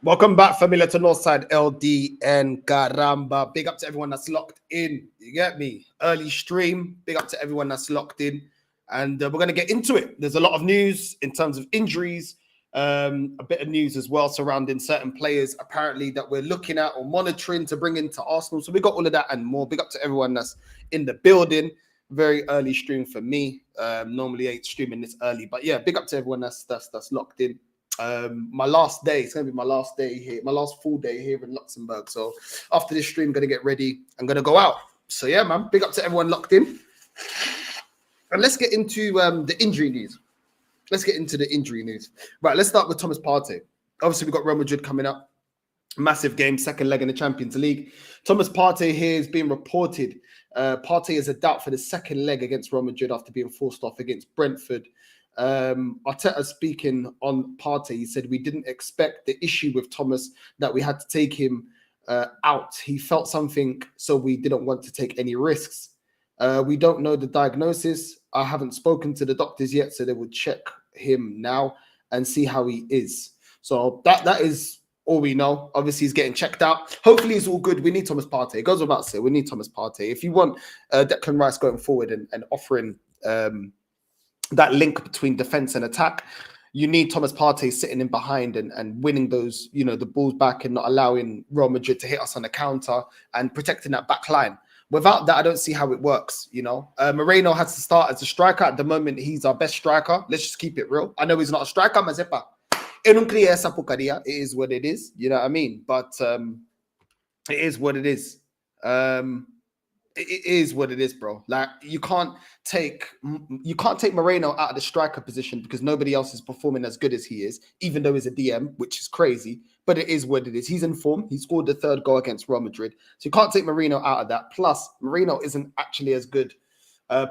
Welcome back, familiar to NorthsideLDN. Caramba. Big up to everyone that's locked in. You get me? Early stream. Big up to everyone that's locked in. And we're going to get into it. There's a lot of news in terms of injuries, a bit of news as well surrounding certain players apparently that we're looking at or monitoring to bring into Arsenal. So we got all of that and more. Big up to everyone that's in the building. Very early stream for me. Normally ain't streaming this early, but yeah, big up to everyone that's locked in. My last day, it's gonna be my last day here, my last full day here in Luxembourg. So after this stream, I'm gonna get ready. I'm gonna go out. So yeah, man, big up to everyone locked in. And let's get into the injury news. Right, let's start with Thomas Partey. Obviously, we've got Real Madrid coming up. Massive game, second leg in the Champions League. Thomas Partey here is being reported. Partey is a doubt for the second leg against Real Madrid after being forced off against Brentford. Arteta speaking on Partey, he said, we didn't expect the issue with Thomas that we had to take him out. He felt something, so we didn't want to take any risks. We don't know the diagnosis. I haven't spoken to the doctors yet, so they will check him now and see how he is. So that is all we know. Obviously, he's getting checked out. Hopefully, it's all good. We need Thomas Partey. It goes without saying, we need Thomas Partey. If you want Declan Rice going forward and offering that link between defense and attack, you need Thomas Partey sitting in behind and winning those, the balls back and not allowing Real Madrid to hit us on the counter and protecting that back line. Without that, I don't see how it works, Moreno has to start as a striker. At the moment, he's our best striker. Let's just keep it real. I know he's not a striker, Mazepa. It is what it is, you know what I mean? But it is what it is. It is what it is, bro. Like you can't take Moreno out of the striker position because nobody else is performing as good as he is, even though he's a DM, which is crazy. But it is what it is. He's in form. He scored the third goal against Real Madrid, so you can't take Moreno out of that. Plus, Moreno isn't actually as good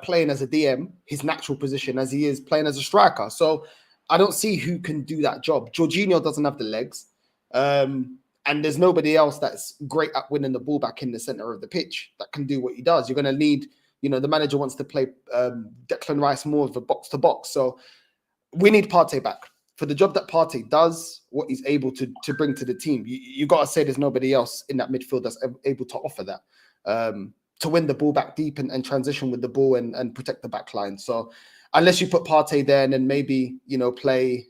playing as a DM, his natural position, as he is playing as a striker. So I don't see who can do that job. Jorginho doesn't have the legs. And there's nobody else that's great at winning the ball back in the center of the pitch that can do what he does. You're going to need, the manager wants to play Declan Rice more of a box to box. So we need Partey back for the job that Partey does, what he's able to bring to the team. You got to say there's nobody else in that midfield that's able to offer that, to win the ball back deep and transition with the ball and protect the back line. So unless you put Partey there and then maybe, play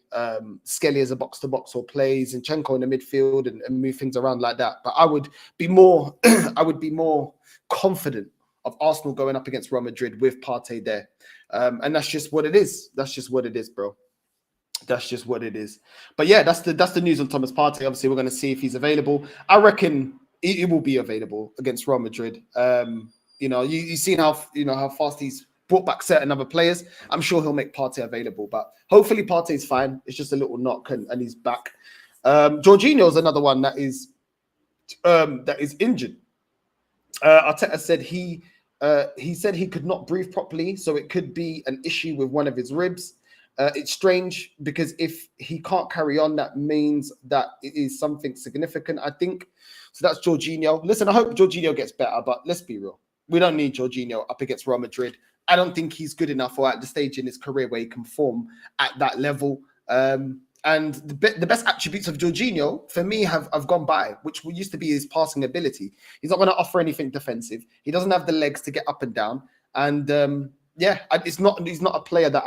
Skelly as a box-to-box or play Zinchenko in the midfield and move things around like that. But I would be more confident of Arsenal going up against Real Madrid with Partey there. And that's just what it is. That's just what it is, bro. That's just what it is. But yeah, that's the news on Thomas Partey. Obviously, we're going to see if he's available. I reckon it will be available against Real Madrid. You've seen how fast he's brought back certain other players. I'm sure he'll make Partey available, but hopefully Partey's fine. It's just a little knock and he's back. Jorginho is another one that is injured. Arteta said he said he could not breathe properly, so it could be an issue with one of his ribs. It's strange because if he can't carry on, that means that it is something significant, I think. So that's Jorginho. Listen, I hope Jorginho gets better, but let's be real. We don't need Jorginho up against Real Madrid. I don't think he's good enough or at the stage in his career where he can perform at that level. And the best attributes of Jorginho, for me, have gone by, which used to be his passing ability. He's not going to offer anything defensive. He doesn't have the legs to get up and down. And he's not a player that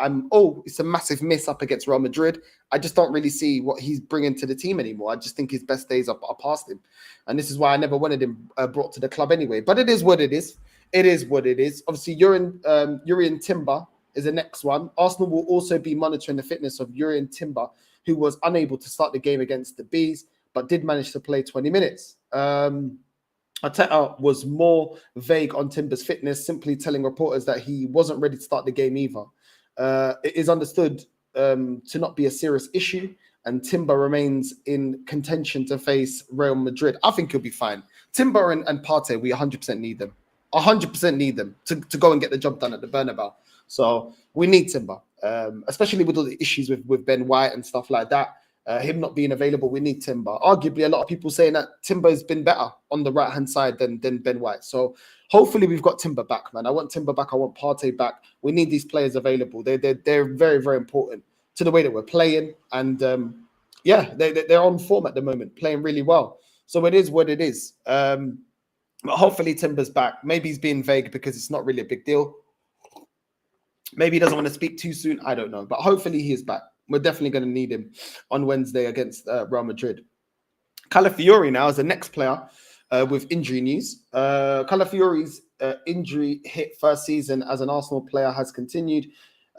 it's a massive miss up against Real Madrid. I just don't really see what he's bringing to the team anymore. I just think his best days are past him. And this is why I never wanted him brought to the club anyway. But it is what it is. It is what it is. Obviously, Jurrien Timber is the next one. Arsenal will also be monitoring the fitness of Jurrien Timber, who was unable to start the game against the Bees, but did manage to play 20 minutes. Arteta was more vague on Timber's fitness, simply telling reporters that he wasn't ready to start the game either. It is understood to not be a serious issue, and Timber remains in contention to face Real Madrid. I think he'll be fine. Timber and Partey, we 100% need them. 100% need them to go and get the job done at the Bernabeu. So we need Timber, especially with all the issues with Ben White and stuff like that. Him not being available, we need Timber. Arguably, a lot of people saying that Timber has been better on the right-hand side than Ben White. So hopefully we've got Timber back, man. I want Timber back. I want Partey back. We need these players available. They're very, very important to the way that we're playing. And Yeah, they're on form at the moment, playing really well. So it is what it is. But hopefully Timber's back. Maybe he's being vague because it's not really a big deal. Maybe he doesn't want to speak too soon. I don't know. But hopefully he is back. We're definitely going to need him on Wednesday against Real Madrid. Calafiori now is the next player with injury news. Calafiori's injury hit first season as an Arsenal player has continued.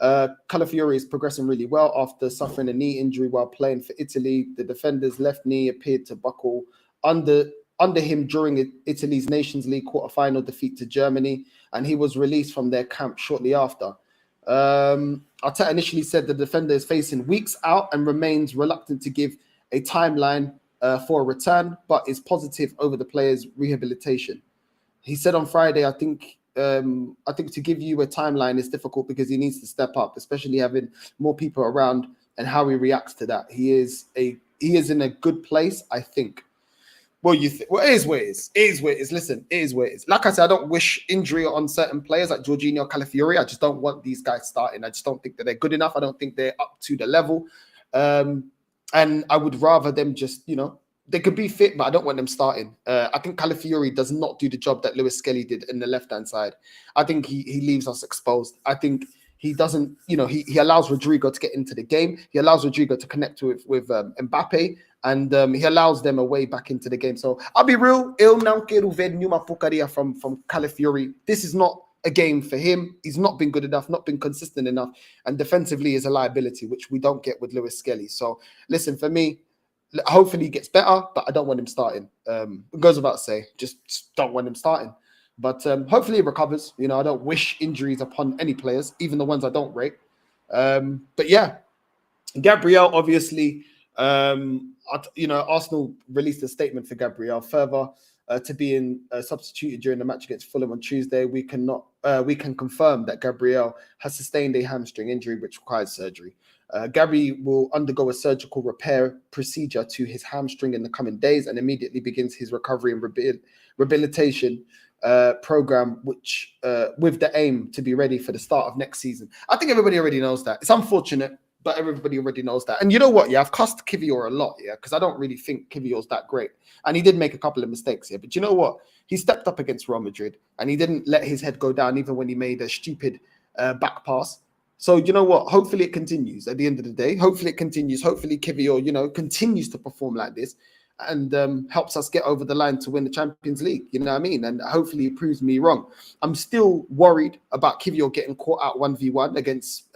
Calafiori is progressing really well after suffering a knee injury while playing for Italy. The defender's left knee appeared to buckle under him during Italy's Nations League quarter-final defeat to Germany, and he was released from their camp shortly after. Arteta initially said the defender is facing weeks out and remains reluctant to give a timeline for a return, but is positive over the player's rehabilitation. He said on Friday, I think to give you a timeline is difficult because he needs to step up, especially having more people around and how he reacts to that. He is in a good place, I think. Well, it is where it is. It is where it is. Listen, it is where it is. Like I said, I don't wish injury on certain players like Jorginho, Calafiori. I just don't want these guys starting. I just don't think that they're good enough. I don't think they're up to the level. And I would rather them just, they could be fit, but I don't want them starting. I think Calafiori does not do the job that Lewis Skelly did in the left-hand side. I think he leaves us exposed. I think he doesn't, he allows Rodrigo to get into the game. He allows Rodrigo to connect with Mbappe, and he allows them a way back into the game. So I'll be real. Eu não quero ver nenhuma porcaria from Calafiori. This is not a game for him. He's not been good enough, not been consistent enough, and defensively is a liability, which we don't get with Lewis Skelly. So listen, for me, hopefully he gets better, but I don't want him starting. It goes without say, just don't want him starting. But hopefully he recovers. I don't wish injuries upon any players, even the ones I don't rate. But yeah, Gabriel, obviously, Arsenal released a statement for Gabriel. Further to being substituted during the match against Fulham on Tuesday, we can confirm that Gabriel has sustained a hamstring injury which requires surgery. Gary will undergo a surgical repair procedure to his hamstring in the coming days and immediately begins his recovery and rehabilitation program, which with the aim to be ready for the start of next season. I think everybody already knows that. It's unfortunate, but everybody already knows that. And you know what? Yeah, I've cussed Kiwior a lot, because I don't really think Kiwior's that great. And he did make a couple of mistakes here. But you know what? He stepped up against Real Madrid and he didn't let his head go down even when he made a stupid back pass. So you know what? Hopefully it continues at the end of the day. Hopefully it continues. Hopefully Kiwior, continues to perform like this and helps us get over the line to win the Champions League. You know what I mean? And hopefully he proves me wrong. I'm still worried about Kiwior getting caught out 1v1 against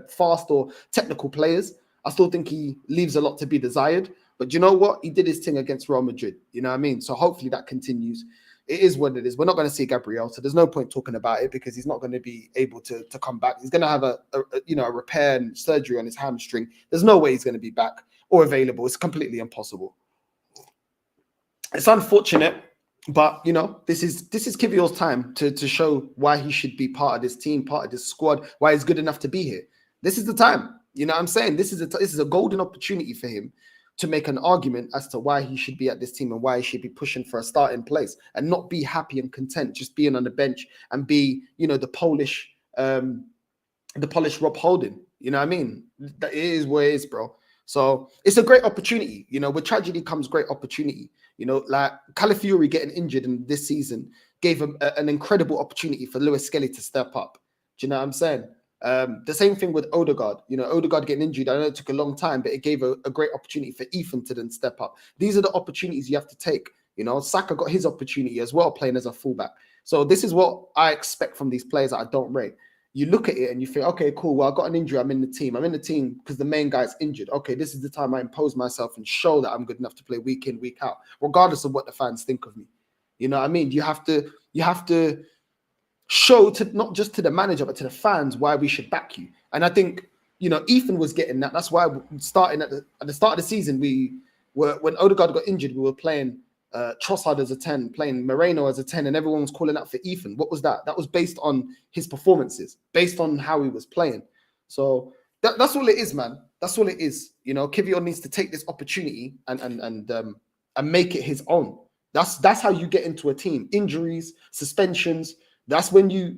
fast or technical players. I still think he leaves a lot to be desired. But you know what? He did his thing against Real Madrid. You know what I mean? So hopefully that continues. It is what it is. We're not going to see Gabriel, so there's no point talking about it because he's not going to be able to come back. He's going to have a repair and surgery on his hamstring. There's no way he's going to be back or available. It's completely impossible. It's unfortunate, but this is Kiwior's time to show why he should be part of this team, part of this squad, why he's good enough to be here. This is the time. You know what I'm saying? This is a golden opportunity for him to make an argument as to why he should be at this team and why he should be pushing for a starting place and not be happy and content just being on the bench and be, the Polish Rob Holding. You know what I mean? That is where it is, bro. So it's a great opportunity. With tragedy comes great opportunity. Like Calafiori getting injured in this season gave him an incredible opportunity for Lewis Skelly to step up. Do you know what I'm saying? The same thing with Odegaard. Odegaard getting injured. I know it took a long time, but it gave a great opportunity for Ethan to then step up. These are the opportunities you have to take. Saka got his opportunity as well, playing as a fullback. So this is what I expect from these players that I don't rate. You look at it and you think, okay, cool. Well, I got an injury. I'm in the team. I'm in the team because the main guy's injured. Okay, this is the time I impose myself and show that I'm good enough to play week in, week out, regardless of what the fans think of me. You know what I mean? You have to show to not just to the manager, but to the fans why we should back you. And I think, Ethan was getting that. That's why starting at the start of the season, when Odegaard got injured, we were playing Trossard as a 10, playing Moreno as a 10, and everyone was calling out for Ethan. What was that? That was based on his performances, based on how he was playing. So that's all it is, man. That's all it is. Kiwior needs to take this opportunity and make it his own. That's how you get into a team. Injuries, suspensions. That's when you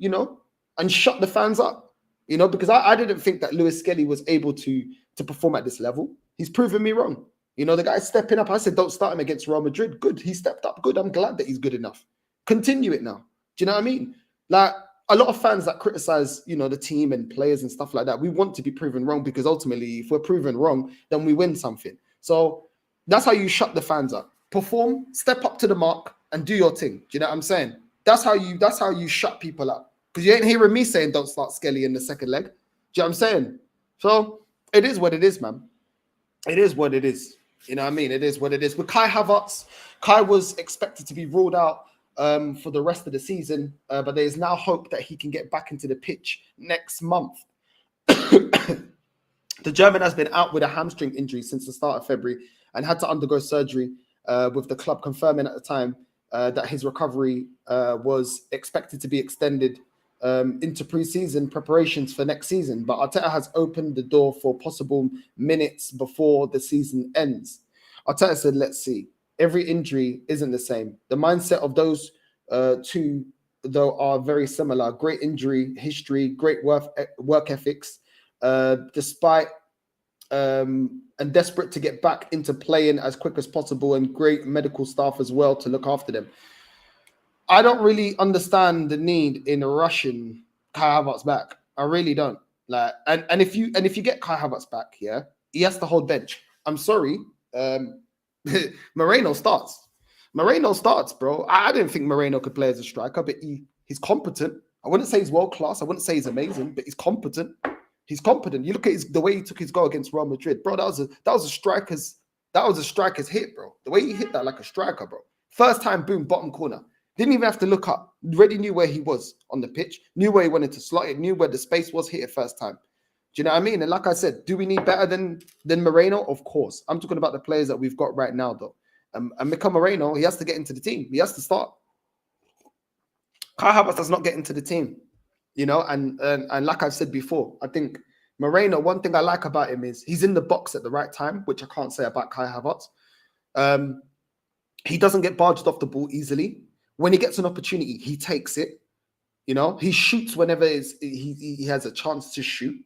and shut the fans up. Because I didn't think that Lewis Skelly was able to perform at this level. He's proven me wrong. You know, the guy's stepping up. I said, don't start him against Real Madrid. Good. He stepped up. Good. I'm glad that he's good enough. Continue it now. Do you know what I mean? Like, a lot of fans that criticize, you know, the team and players and stuff like that, we want to be proven wrong, because ultimately, if we're proven wrong, then we win something. So that's how you shut the fans up. Perform, step up to the mark, and do your thing. Do you know what I'm saying? That's how you shut people up. Because you ain't hearing me saying don't start Skelly in the second leg. Do you know what I'm saying? So it is what it is, man. It is what it is. You know what I mean? It is what it is. With Kai Havertz, Kai was expected to be ruled out for the rest of the season, but there is now hope that he can get back into the pitch next month. The German has been out with a hamstring injury since the start of February and had to undergo surgery, with the club confirming at the time that his recovery was expected to be extended into pre-season preparations for next season. But Arteta has opened the door for possible minutes before the season ends. Arteta said, let's see. Every injury isn't the same. The mindset of those two, though, are very similar. Great injury history, great work ethics, despite and desperate to get back into playing as quick as possible, and great medical staff as well to look after them. I don't really understand the need in rushing Kai Havertz back. I really don't. Like, and if you get Kai Havertz back, yeah, he has to hold bench. I'm sorry. Moreno starts. Moreno starts, bro. I didn't think Moreno could play as a striker, but he's competent. I wouldn't say he's world class. I wouldn't say he's amazing, but he's competent. He's competent. You look at the way he took his goal against Real Madrid, bro. That was a striker's hit, bro. The way he hit that like a striker, bro. First time, boom, bottom corner. Didn't even have to look up. Already knew where he was on the pitch. Knew where he wanted to slot it. Knew where the space was. Hit it first time. Do you know what I mean? And like I said, do we need better than Moreno? Of course. I'm talking about the players that we've got right now, though. And Mika Moreno, he has to get into the team. He has to start. Kai Havertz does not get into the team. You know, and like I've said before, I think Moreno, one thing I like about him is he's in the box at the right time, which I can't say about Kai Havertz. He doesn't get barged off the ball easily. When he gets an opportunity, he takes it. You know, he shoots whenever he has a chance to shoot.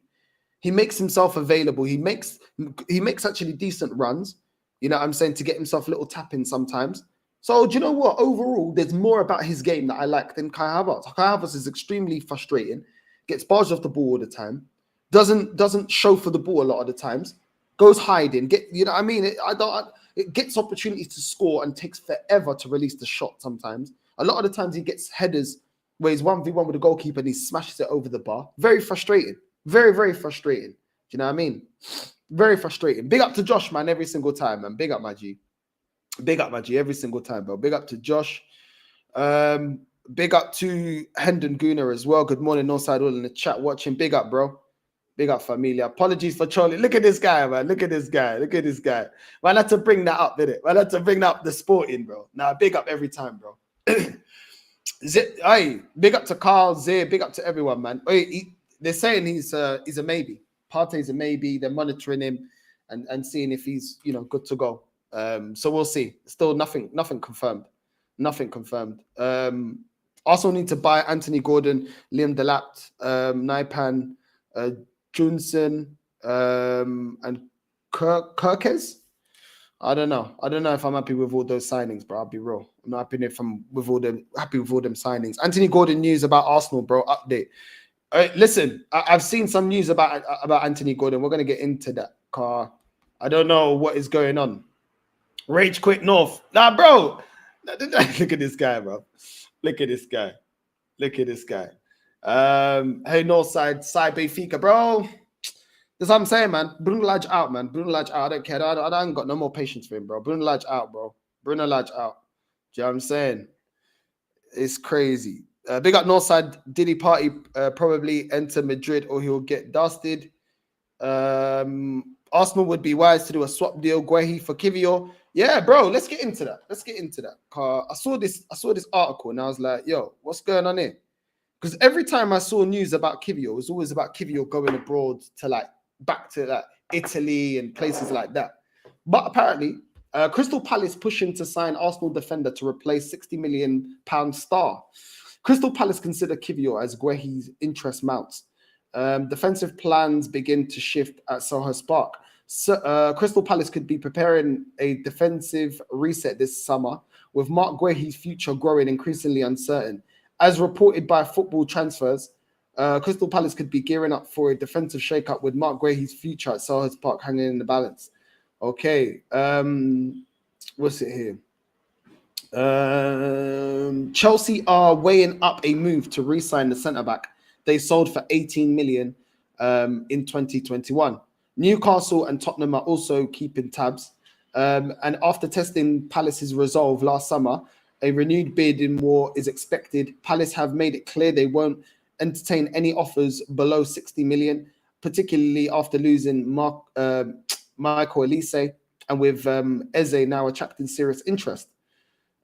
He makes himself available. He makes actually decent runs. You know what I'm saying? To get himself a little tap in sometimes. So do you know what? Overall, there's more about his game that I like than Kai Havertz. Kai Havertz is extremely frustrating. Gets barged off the ball all the time. Doesn't show for the ball a lot of the times. Goes hiding. You know what I mean? It gets opportunities to score and takes forever to release the shot sometimes. A lot of the times he gets headers where he's 1v1 with the goalkeeper and he smashes it over the bar. Very frustrating. Very, very frustrating. Do you know what I mean? Very frustrating. Big up to Josh, man, every single time, man. Big up, my G. Big up, my G, every single time, bro. Big up to Josh. Big up to Hendon Gooner as well. Good morning, Northside, all in the chat watching. Big up, bro. Big up, familia. Apologies for Charlie. Look at this guy, man. Look at this guy. Look at this guy. Man, I had to bring that up, didn't it? Man, I had to bring up the sporting, bro. Nah, big up every time, bro. Hey, big up to Carl, Zay. Big up to everyone, man. Hey, they're saying he's a maybe. Partey's a maybe. They're monitoring him and seeing if he's, you know, good to go. So we'll see. Still nothing confirmed. Nothing confirmed. Also need to buy Anthony Gordon, Liam Delap, Naipan, Junson, and Kirkes. I don't know. I don't know if I'm happy with all those signings, bro. I'll be real. I'm not happy if I'm happy with all them signings. Anthony Gordon news about Arsenal, bro. Update. Listen, I've seen some news about Anthony Gordon. We're gonna get into that. Car. I don't know what is going on. Rage quit North. Nah, bro. Look at this guy, bro. Look at this guy. Look at this guy. Hey, Northside, Side Benfica, bro. That's what I'm saying, man. Bruno Lage out, man. Bruno Lage out. I don't care. I ain't got no more patience for him, bro. Bruno Lage out, bro. Bruno Lage out. Do you know what I'm saying? It's crazy. Big up Northside. Diddy Party probably enter Madrid or he'll get dusted. Arsenal would be wise to do a swap deal. Guehi for Kiwior. Yeah, bro. Let's get into that. I saw this article and I was like, yo, what's going on here? Because every time I saw news about Kiwior, it was always about Kiwior going abroad to back to Italy and places like that. But apparently, Crystal Palace pushing to sign Arsenal defender to replace £60 million star. Crystal Palace consider Kiwior as Guehi's interest mounts. Defensive plans begin to shift at Selhurst Park. So, Crystal Palace could be preparing a defensive reset this summer, with Mark Guehi's future growing increasingly uncertain. As reported by Football Transfers, Crystal Palace could be gearing up for a defensive shakeup with Mark Guehi's future at Selhurst Park hanging in the balance. Okay, what's it here? Chelsea are weighing up a move to re-sign the centre-back they sold for 18 million in 2021. Newcastle and Tottenham are also keeping tabs. And after testing Palace's resolve last summer, a renewed bidding war is expected. Palace have made it clear they won't entertain any offers below 60 million, particularly after losing Michael Elise, and with Eze now attracting serious interest.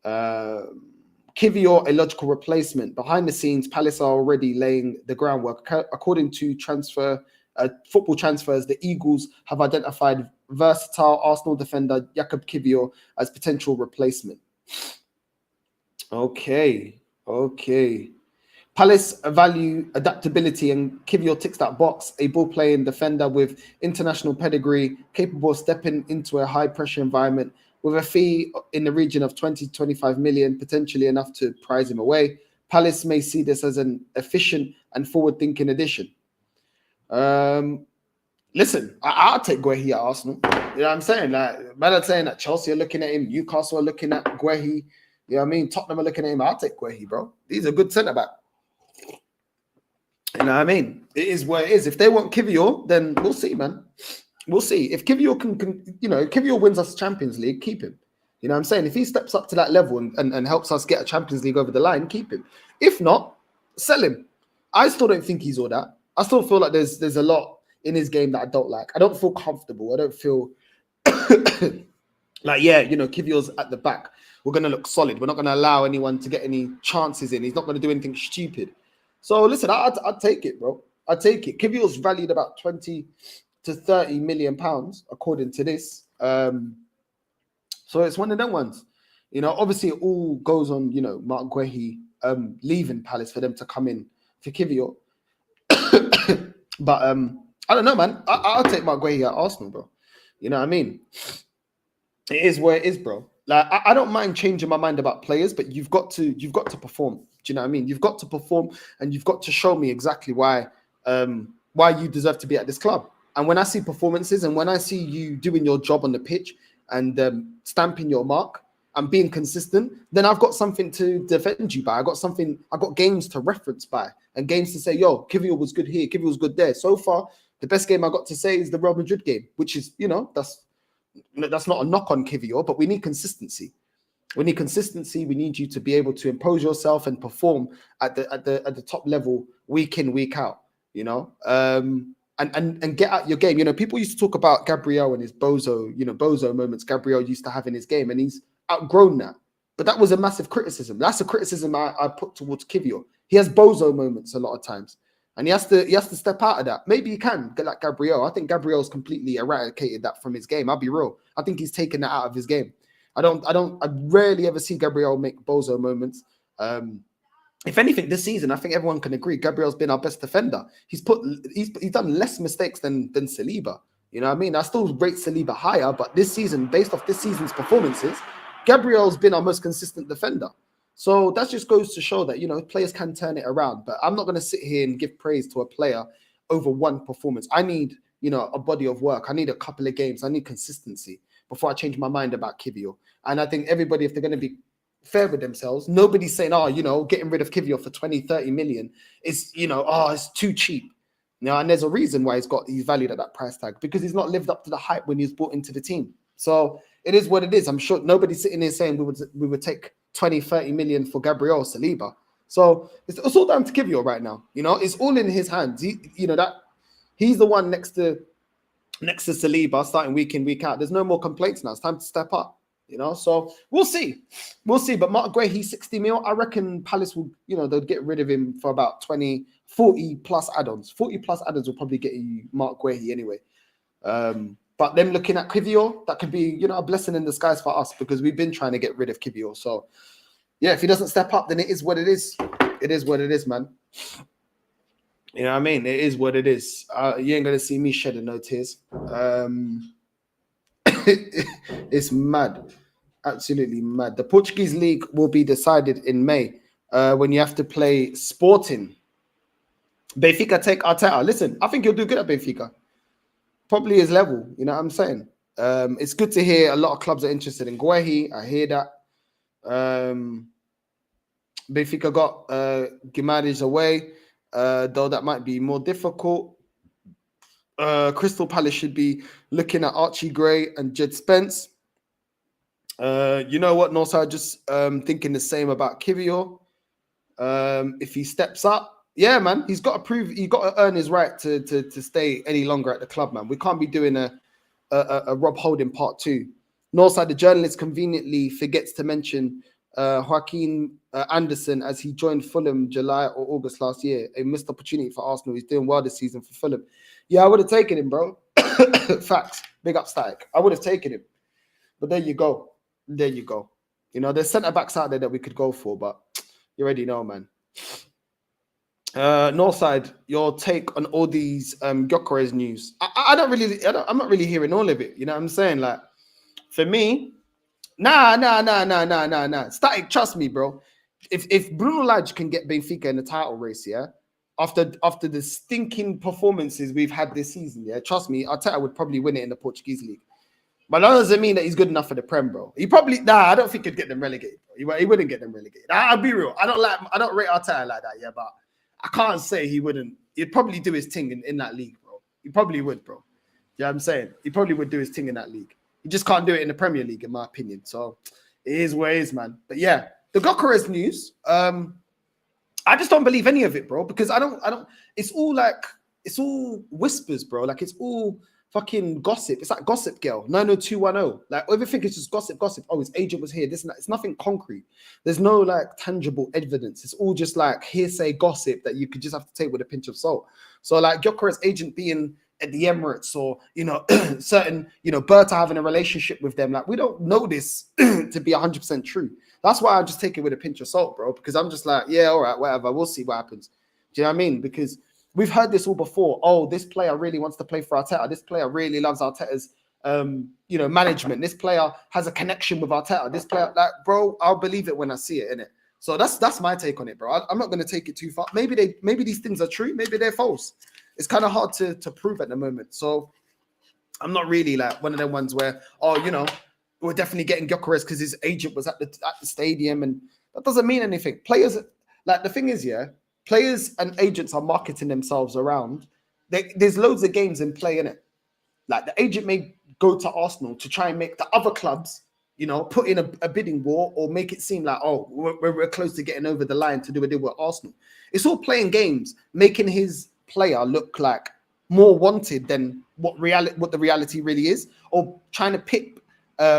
Kiwior, a logical replacement. Behind the scenes, Palace are already laying the groundwork. According to Football Transfers, the Eagles have identified versatile Arsenal defender Jakub Kiwior as potential replacement. Okay. Palace value adaptability, and Kiwior ticks that box. A ball-playing defender with international pedigree, capable of stepping into a high-pressure environment with a fee in the region of 20 to 25 million, potentially enough to prize him away. Palace may see this as an efficient and forward-thinking addition. Listen, I'll take Guehi at Arsenal. You know what I'm saying? Like, man, I'm saying that Chelsea are looking at him, Newcastle are looking at Guehi. You know what I mean? Tottenham are looking at him. I'll take Guehi, bro. He's a good centre-back. You know what I mean? It is what it is. If they want Kiwior, then we'll see, man. We'll see. If Kiwior can Kiwior wins us Champions League, keep him. You know what I'm saying? If he steps up to that level and helps us get a Champions League over the line, keep him. If not, sell him. I still don't think he's all that. I still feel like there's a lot in his game that I don't like. I don't feel comfortable. I don't feel like, Kiwior's at the back. We're going to look solid. We're not going to allow anyone to get any chances in. He's not going to do anything stupid. So listen, I'd take it, bro. I'd take it. Kiwior's valued about 20 to 30 million pounds, according to this. So it's one of them ones. You know, obviously it all goes on, Mark Guehi leaving Palace for them to come in for Kiwior. But I don't know, man. I'll take Mark Guehi at Arsenal, bro. You know what I mean? It is where it is, bro. Like, I don't mind changing my mind about players, but you've got to perform. Do you know what I mean? You've got to perform, and you've got to show me exactly why you deserve to be at this club. And when I see performances, and when I see you doing your job on the pitch and stamping your mark and being consistent, then I've got something to defend you by. I got games to reference by, and games to say, yo, Kiwior was good here, Kiwior was good there. So far, the best game I got to say is the Real Madrid game, which is, that's not a knock on Kiwior, but we need consistency. We need consistency. We need you to be able to impose yourself and perform at the top level week in, week out, and get out your game. People used to talk about Gabriel and his bozo moments Gabriel used to have in his game, and he's outgrown that. But that was a massive criticism. That's a criticism I put towards Kiwior. He has bozo moments a lot of times, and he has to step out of that. Maybe he can get like Gabriel. I think Gabriel's completely eradicated that from his game. I'll be real. I think he's taken that out of his game. I rarely ever see Gabriel make bozo moments. If anything, this season, I think everyone can agree Gabriel's been our best defender. He's done less mistakes than Saliba. You know what I mean? I still rate Saliba higher, but this season, based off this season's performances, Gabriel's been our most consistent defender. So that just goes to show that, players can turn it around. But I'm not going to sit here and give praise to a player over one performance. I need, a body of work. I need a couple of games. I need consistency before I change my mind about Kiwior. And I think everybody, if they're going to be fair with themselves, nobody's saying, getting rid of Kiwior for 20, 30 million is, it's too cheap. And there's a reason why he's valued at that price tag, because he's not lived up to the hype when he was brought into the team. So it is what it is. I'm sure nobody's sitting there saying we would take 20, 30 million for Gabriel or Saliba. So it's all down to Kiwior right now. It's all in his hands. He's the one next to Saliba starting week in, week out. There's no more complaints now. It's time to step up. So we'll see. But Mark Guehi, 60 mil, I reckon Palace will, they'll get rid of him for about 40 plus add-ons. 40 plus add-ons will probably get you Mark Guehi anyway. But them looking at Kiwior, that could be, a blessing in disguise for us, because we've been trying to get rid of Kiwior. So yeah, if he doesn't step up, then it is what it is. It is what it is, man. You know what I mean? It is what it is. You ain't going to see me shedding no tears. It's mad. Absolutely mad. The Portuguese league will be decided in May when you have to play Sporting. Benfica take Arteta. Listen, I think he'll do good at Benfica. Probably his level. You know what I'm saying? It's good to hear a lot of clubs are interested in Guehi. I hear that. Benfica got Guimarães away, though that might be more difficult. Crystal Palace should be looking at Archie Gray and Jed Spence. You know what, Northside? Just thinking the same about Kiwior. If he steps up, yeah, man, he's got to prove, he's got to earn his right to stay any longer at the club, man. We can't be doing a Rob Holding part 2. Northside, the journalist conveniently forgets to mention Joaquin Anderson as he joined Fulham July or August last year. A missed opportunity for Arsenal. He's doing well this season for Fulham. Yeah, I would have taken him, bro. Facts. Big up, Static. I would have taken him. But there you go. There you go. You know, there's centre-backs out there that we could go for, but you already know, man. Northside, your take on all these Gyökeres news. I'm not really hearing all of it. You know what I'm saying? Like, for me, nah. Static, trust me, bro. If Bruno Lage can get Benfica in the title race, yeah, after the stinking performances we've had this season, yeah, trust me, Arteta would probably win it in the Portuguese league. But that doesn't mean that he's good enough for the Prem, bro. He probably, I don't think he'd get them relegated. Bro. He wouldn't get them relegated. I'll be real. I don't rate Arteta like that, yeah, but I can't say he wouldn't. He'd probably do his thing in that league, bro. He probably would, bro. You know what I'm saying? He probably would do his thing in that league. He just can't do it in the Premier League, in my opinion. So it is what it is, man. But yeah, the Gyökeres news, I just don't believe any of it, bro, because I don't, it's all whispers, bro. Like, it's all fucking gossip. It's like Gossip Girl, 90210. Like, everything is just gossip. Oh, his agent was here, this and that. It's nothing concrete. There's no like tangible evidence. It's all just like hearsay gossip that you could just have to take with a pinch of salt. So like Gyökeres' agent being at the Emirates, or, you know, certain, you know, Berta having a relationship with them, like, we don't know this to be 100% true. That's why I just take it with a pinch of salt, bro, because I'm just like, yeah, all right, whatever, we'll see what happens. Do you know what I mean? Because we've heard this all before. Oh, this player really wants to play for Arteta. This player really loves Arteta's, you know, management. This player has a connection with Arteta. This player, like, bro, I'll believe it when I see it, innit? So that's my take on it, bro. I'm not going to take it too far. Maybe these things are true. Maybe they're false. It's kind of hard to prove at the moment. So I'm not really like one of them ones where, oh, you know, we're definitely getting Gyökeres because his agent was at the stadium, and that doesn't mean anything. Players, like, the thing is, yeah, players and agents are marketing themselves around. There's loads of games in play, innit? Like, the agent may go to Arsenal to try and make the other clubs, you know, put in a bidding war, or make it seem like, oh, we're close to getting over the line to do a deal with Arsenal. It's all playing games, making his player look like more wanted than what the reality really is, or trying to pit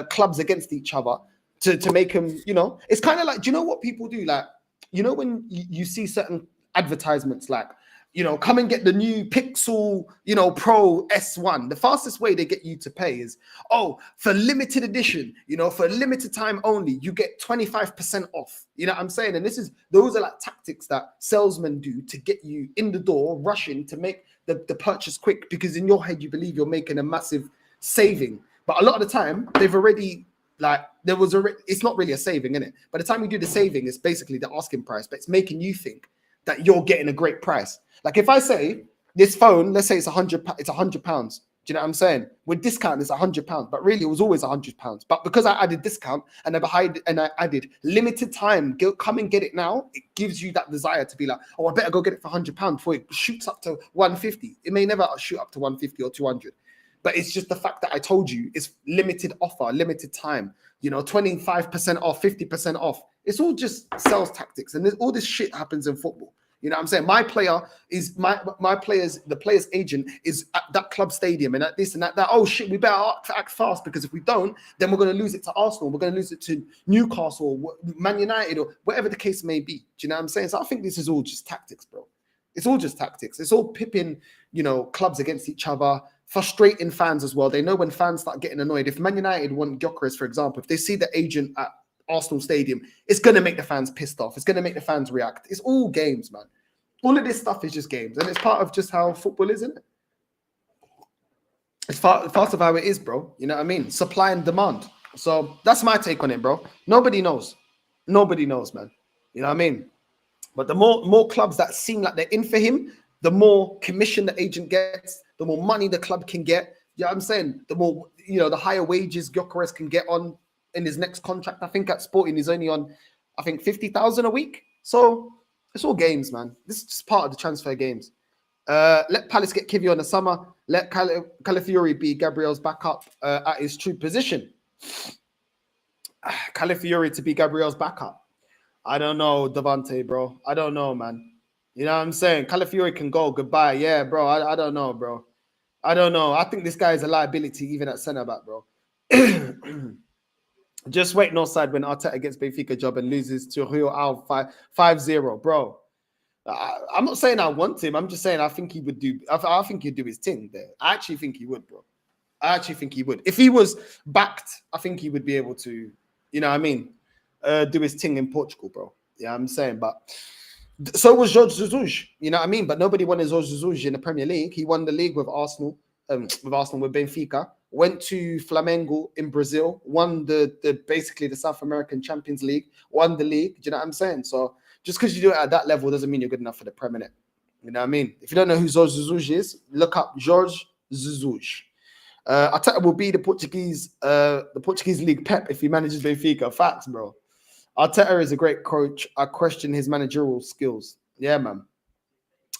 clubs against each other to make them, you know. It's kind of like, do you know what people do? Like, you know, when you see certain advertisements like, you know, come and get the new Pixel, you know, Pro S1. The fastest way they get you to pay is, oh, for limited edition, you know, for a limited time only, you get 25% off. You know what I'm saying? And those are like tactics that salesmen do to get you in the door, rushing to make the purchase quick, because in your head, you believe you're making a massive saving. But a lot of the time, they've already, like, it's not really a saving, is it? By the time you do the saving, it's basically the asking price, but it's making you think that you're getting a great price. Like, if I say this phone, let's say it's £100. Do you know what I'm saying? With discount, it's £100, but really it was always £100. But because I added discount and I added limited time, come and get it now, it gives you that desire to be like, oh, I better go get it for £100 before it shoots up to 150. It may never shoot up to 150 or 200. But it's just the fact that I told you it's limited offer, limited time, you know, 25% off, 50% off. It's all just sales tactics. And all this shit happens in football. You know what I'm saying? My player is the player's agent is at that club stadium and at this and that. Oh shit, we better act fast, because if we don't, then we're going to lose it to Arsenal. We're going to lose it to Newcastle, Man United, or whatever the case may be. Do you know what I'm saying? So I think this is all just tactics, bro. It's all just tactics. It's all pipping, you know, clubs against each other, frustrating fans as well. They know when fans start getting annoyed. If Man United want Gyökeres, for example, if they see the agent at Arsenal Stadium, it's going to make the fans pissed off. It's going to make the fans react. It's all games, man. All of this stuff is just games, and it's part of just how football is, isn't it? It's fast of how it is, bro. You know what I mean? Supply and demand. So that's my take on it, bro. Nobody knows. Nobody knows, man. You know what I mean? But the more clubs that seem like they're in for him, the more commission the agent gets, the more money the club can get. You know what I'm saying? The more, the higher wages Gyökeres can get on in his next contract. I think at Sporting he's only on, I think 50,000 a week. So it's all games, man. This is just part of the transfer games. Let Palace get Kiwior in the summer. Let Calafiori be Gabriel's backup at his true position. Calafiori to be Gabriel's backup. I don't know, Devante, bro. I don't know, man. You know what I'm saying? Calafiori can go. Goodbye. Yeah, bro. I don't know, bro. I don't know. I think this guy is a liability even at centre-back, bro. Just wait Northside when Arteta gets Benfica job and loses to Rio Al 5-0, bro. I'm not saying I want him. I'm just saying I think he would do. I think he'd do his thing there. I actually think he would, bro. I actually think he would. If he was backed, I think he would be able to, you know what I mean, do his thing in Portugal, bro. Yeah, I'm saying. But so was Jorge Jesus, you know what I mean? But nobody wanted Jorge Jesus in the Premier League. He won the league with Arsenal, with Benfica. Went to Flamengo in Brazil, won the basically the South American Champions League, won the league. Do you know what I'm saying? So just because you do it at that level doesn't mean you're good enough for the Premier League. You know what I mean? If you don't know who Jorge Jesus is, look up Jorge Jesus. Arteta will be the Portuguese league Pep if he manages Benfica. Facts, bro. Arteta is a great coach. I question his managerial skills. Yeah, man.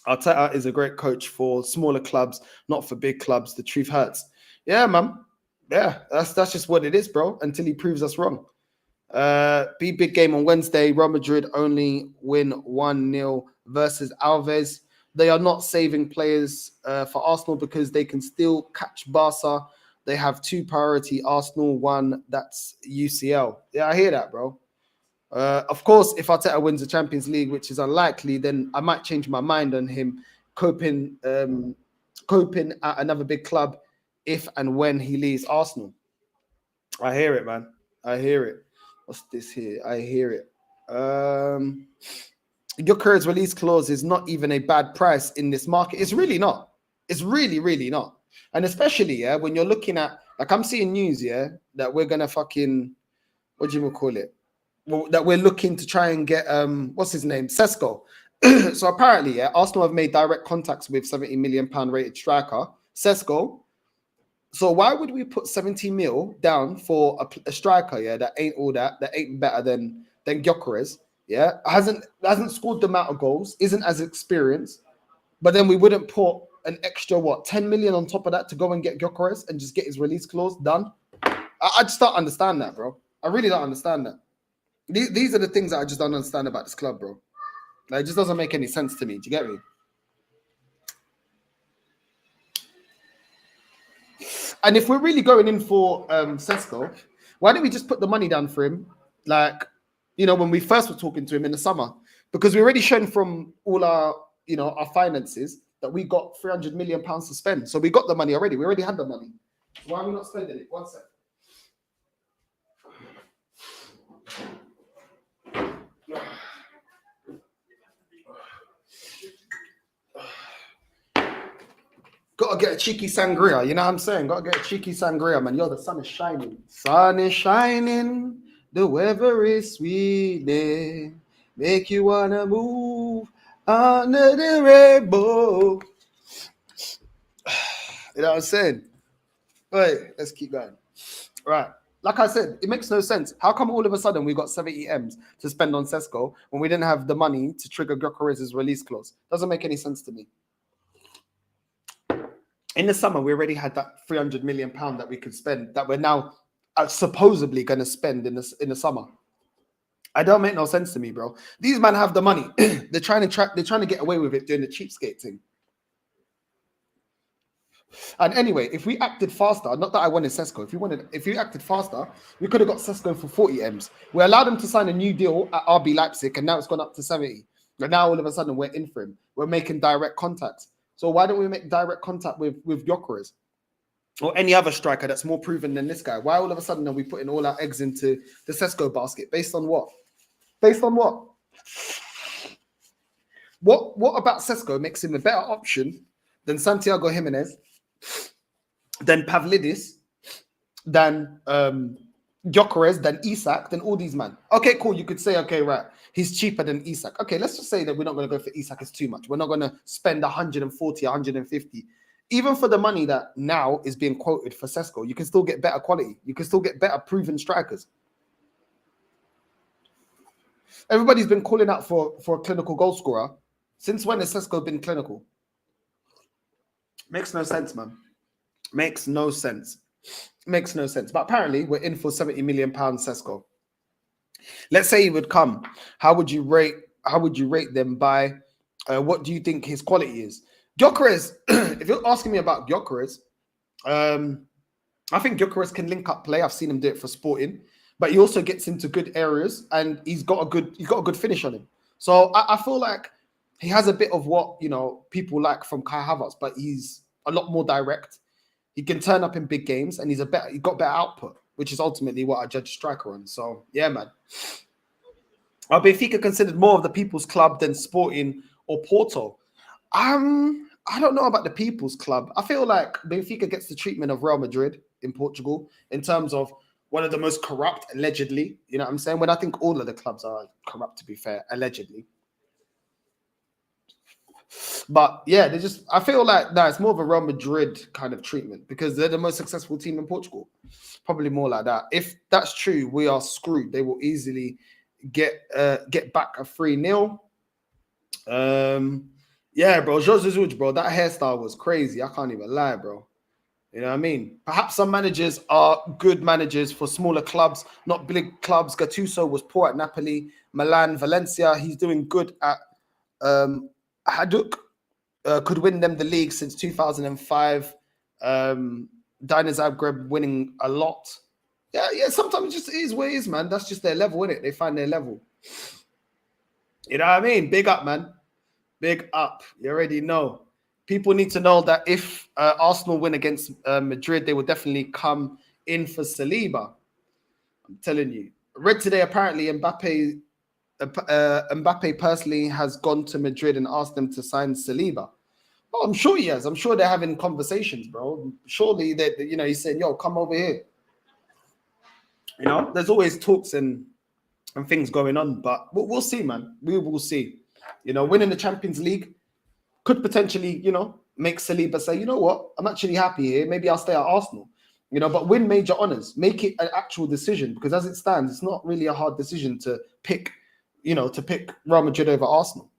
Arteta is a great coach for smaller clubs, not for big clubs. The truth hurts. Yeah, man. Yeah, that's just what it is, bro. Until he proves us wrong. Big game on Wednesday. Real Madrid only win 1-0 versus Alves. They are not saving players for Arsenal because they can still catch Barca. They have two priority. Arsenal one, that's UCL. Yeah, I hear that, bro. Of course, if Arteta wins the Champions League, which is unlikely, then I might change my mind on him coping at another big club if and when he leaves Arsenal. I hear it, man. I hear it. What's this here? I hear it. Gyökeres release clause is not even a bad price in this market. It's really not. It's really, really not. And especially, when you're looking at, like, I'm seeing news, that we're going to fucking, what do you call it? Well, that we're looking to try and get, what's his name? Sesko. So apparently, Arsenal have made direct contacts with £70 million rated striker, Sesko. So why would we put 70 mil down for a striker, that ain't all that ain't better than Gyökeres, hasn't scored the amount of goals, isn't as experienced, but then we wouldn't put an extra 10 million on top of that to go and get Gyökeres and just get his release clause done? I just don't understand that, bro. I really don't understand that. These are the things that I just don't understand about this club, bro. Like, it just doesn't make any sense to me. Do you get me? And if we're really going in for Sesko, why don't we just put the money down for him? Like, when we first were talking to him in the summer, because we already shown from all our, our finances that we got £300 million to spend. So we got the money already. We already had the money. Why are we not spending it? 1 sec. Gotta get a cheeky sangria, you know what I'm saying? Gotta get a cheeky sangria, man. Yo, the sun is shining. Sun is shining, the weather is sweet, make you wanna move under the rainbow. You know what I'm saying? Wait, let's keep going. Right. Like I said, it makes no sense. How come all of a sudden we got 70 M's to spend on Sesko when we didn't have the money to trigger Gyökeres' release clause? Doesn't make any sense to me. In the summer, we already had that £300 million that we could spend that we're now supposedly going to spend in the summer. I don't make no sense to me, bro. These men have the money. They're trying to get away with it doing the cheapskate thing. And anyway, if we acted faster, not that I wanted Sesko, if we acted faster, we could have got Sesko for 40 M's. We allowed him to sign a new deal at RB Leipzig, and now it's gone up to 70. And now all of a sudden we're in for him. We're making direct contact. So why don't we make direct contact with Gyökeres or any other striker that's more proven than this guy? Why all of a sudden are we putting all our eggs into the Sesko basket? Based on what? Based on what? What about Sesko makes him a better option than Santiago Jimenez, then Pavlidis, then Gyökeres, then Isak, then all these man. Okay, cool. You could say, okay, right, he's cheaper than Isak. Okay, let's just say that we're not going to go for Isak. It's too much. We're not going to spend 140, 150. Even for the money that now is being quoted for Sesko, you can still get better quality. You can still get better proven strikers. Everybody's been calling out for a clinical goal scorer. Since when has Sesko been clinical? Makes no sense, man. Makes no sense. Makes no sense. But apparently, we're in for £70 million Sesko. Let's say he would come. How would you rate them by what do you think his quality is? Gyökeres, if you're asking me about Gyökeres, I think Gyökeres can link up play. I've seen him do it for Sporting, but he also gets into good areas and he's got a good finish on him. So I feel like he has a bit of what people like from Kai Havertz, but he's a lot more direct. He can turn up in big games and he got better output, which is ultimately what I judge a striker on. So yeah, man. Are Benfica considered more of the people's club than Sporting or Porto? I don't know about the people's club. I feel like Benfica gets the treatment of Real Madrid in Portugal in terms of one of the most corrupt, allegedly. You know what I'm saying? When I think all of the clubs are corrupt, to be fair, allegedly. But yeah, I feel like it's more of a Real Madrid kind of treatment because they're the most successful team in Portugal. Probably more like that. If that's true, we are screwed. They will easily get back a 3-0. Yeah, bro. Jose Jesus, bro, that hairstyle was crazy. I can't even lie, bro. You know what I mean? Perhaps some managers are good managers for smaller clubs, not big clubs. Gattuso was poor at Napoli, Milan, Valencia. He's doing good at Hajduk. Could win them the league since 2005. Dinamo Zagreb winning a lot. Yeah. Sometimes it just is what it is, man. That's just their level, innit? They find their level. You know what I mean? Big up, man. Big up. You already know. People need to know that if Arsenal win against Madrid, they will definitely come in for Saliba. I'm telling you. Read today, apparently, Mbappe personally has gone to Madrid and asked them to sign Saliba. Oh, I'm sure he has. I'm sure they're having conversations, bro. Surely that he's saying, "Yo, come over here." There's always talks and things going on, but we'll see, man. We will see. Winning the Champions League could potentially, make Saliba say, you know what, I'm actually happy here. Maybe I'll stay at Arsenal. But win major honors, make it an actual decision because as it stands, it's not really a hard decision to pick Real Madrid over Arsenal.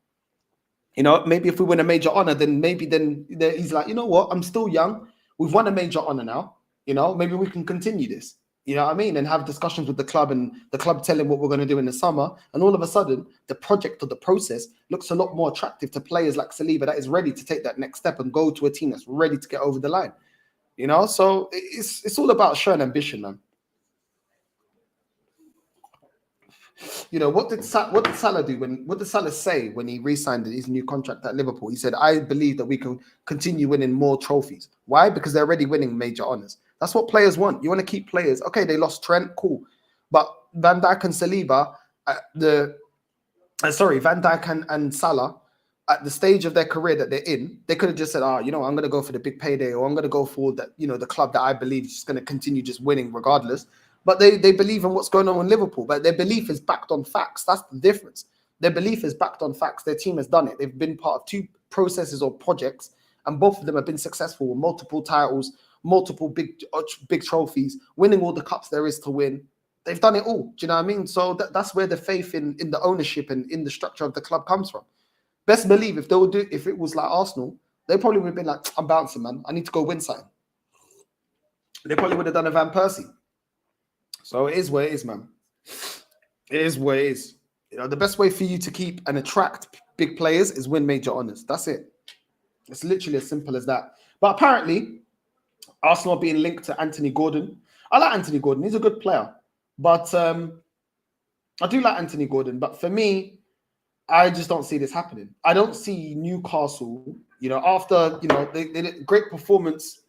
Maybe if we win a major honor, then he's like, you know what, I'm still young. We've won a major honor now. Maybe we can continue this. You know what I mean? And have discussions with the club and the club tell him what we're going to do in the summer. And all of a sudden, the project or the process looks a lot more attractive to players like Saliba that is ready to take that next step and go to a team that's ready to get over the line. So it's all about showing ambition, man. What did Salah do what did Salah say when he re-signed his new contract at Liverpool? He said, I believe that we can continue winning more trophies. Why? Because they're already winning major honors. That's what players want. You want to keep players. Okay, they lost Trent, cool. But Van Dijk and Saliba, Van Dijk and Salah, at the stage of their career that they're in, they could have just said, I'm going to go for the big payday, or I'm going to go for that, the club that I believe is just going to continue just winning regardless. But they believe in what's going on in Liverpool. But their belief is backed on facts. That's the difference. Their belief is backed on facts. Their team has done it. They've been part of 2 processes or projects, and both of them have been successful with multiple titles, multiple big trophies, winning all the cups there is to win. They've done it all. Do you know what I mean? So that's where the faith in the ownership and in the structure of the club comes from. Best believe if it was like Arsenal, they probably would have been like, I'm bouncing, man. I need to go win something. They probably would have done a Van Persie. So it is what it is, man. It is what it is. The best way for you to keep and attract big players is win major honors. That's it. It's literally as simple as that. But apparently, Arsenal are being linked to Anthony Gordon. I like Anthony Gordon. He's a good player. But I do like Anthony Gordon. But for me, I just don't see this happening. I don't see Newcastle, after, they did a great performance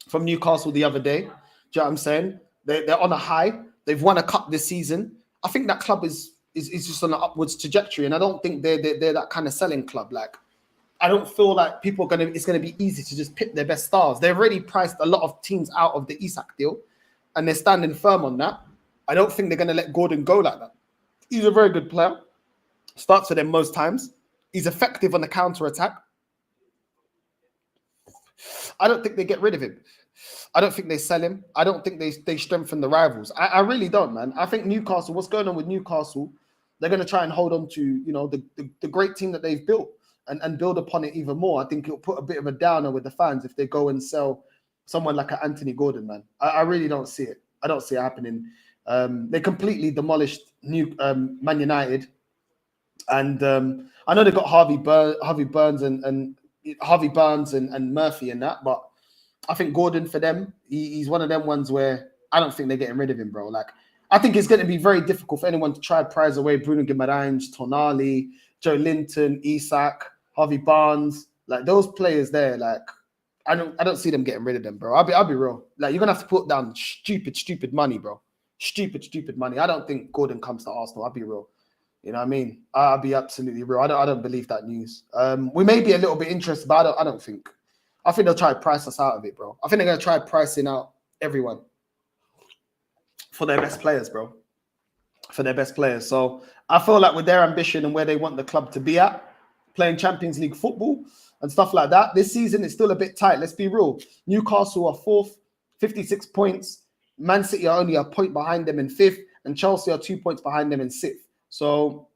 from Newcastle the other day. Do you know what I'm saying? They're on a high. They've won a cup this season. I think that club is just on an upwards trajectory, and I don't think they're that kind of selling club. Like, I don't feel like it's gonna be easy to just pick their best stars. They've already priced a lot of teams out of the Isak deal, and they're standing firm on that. I don't think they're gonna let Gordon go like that. He's a very good player. Starts for them most times. He's effective on the counter attack. I don't think they get rid of him. I don't think they sell him. I don't think they strengthen the rivals. I really don't, man. I think Newcastle, what's going on with Newcastle, they're going to try and hold on to, the great team that they've built and build upon it even more. I think it'll put a bit of a downer with the fans if they go and sell someone like an Anthony Gordon, man. I really don't see it. I don't see it happening. They completely demolished Man United. And I know they got Harvey Barnes and Murphy and that, but I think Gordon for them, he's one of them ones where I don't think they're getting rid of him, bro. Like, I think it's going to be very difficult for anyone to try to prize away Bruno Guimaraes, Tonali, Joe Linton, Isak, Harvey Barnes, like those players there. Like, I don't see them getting rid of them, bro. I'll be real. Like, you're gonna have to put down stupid money, bro. Stupid money. I don't think Gordon comes to Arsenal. I'll be real. You know what I mean? I'll be absolutely real. I don't believe that news. We may be a little bit interested, but I don't think. I think they'll try to price us out of it, bro. I think they're gonna try pricing out everyone for their best players, bro. For their best players. So I feel like with their ambition and where they want the club to be at, playing Champions League football and stuff like that, this season is still a bit tight. Let's be real. Newcastle are 4th, 56 points. Man City are only a point behind them in 5th, and Chelsea are 2 points behind them in 6th. So,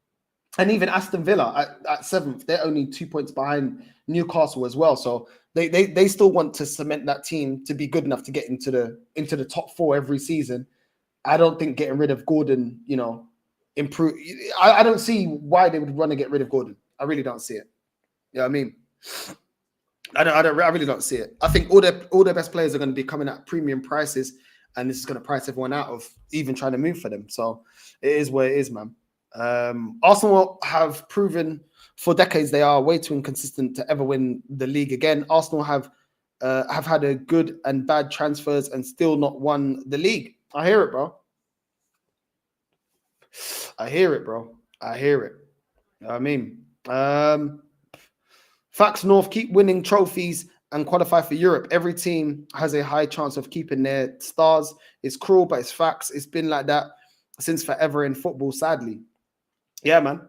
and even Aston Villa at 7th, they're only 2 points behind Newcastle as well. So they still want to cement that team to be good enough to get into the top 4 every season. I don't think getting rid of Gordon, improve. I don't see why they would want to get rid of Gordon. I really don't see it. You know what I mean? I really don't see it. I think all their best players are going to be coming at premium prices, and this is going to price everyone out of even trying to move for them. So it is where it is, man. Arsenal have proven for decades they are way too inconsistent to ever win the league again. Arsenal have had a good and bad transfers and still not won the league. I hear it, bro. I hear it. You know what I mean? Facts, North, keep winning trophies and qualify for Europe. Every team has a high chance of keeping their stars. It's cruel, but it's facts. It's been like that since forever in football, sadly. Yeah, man.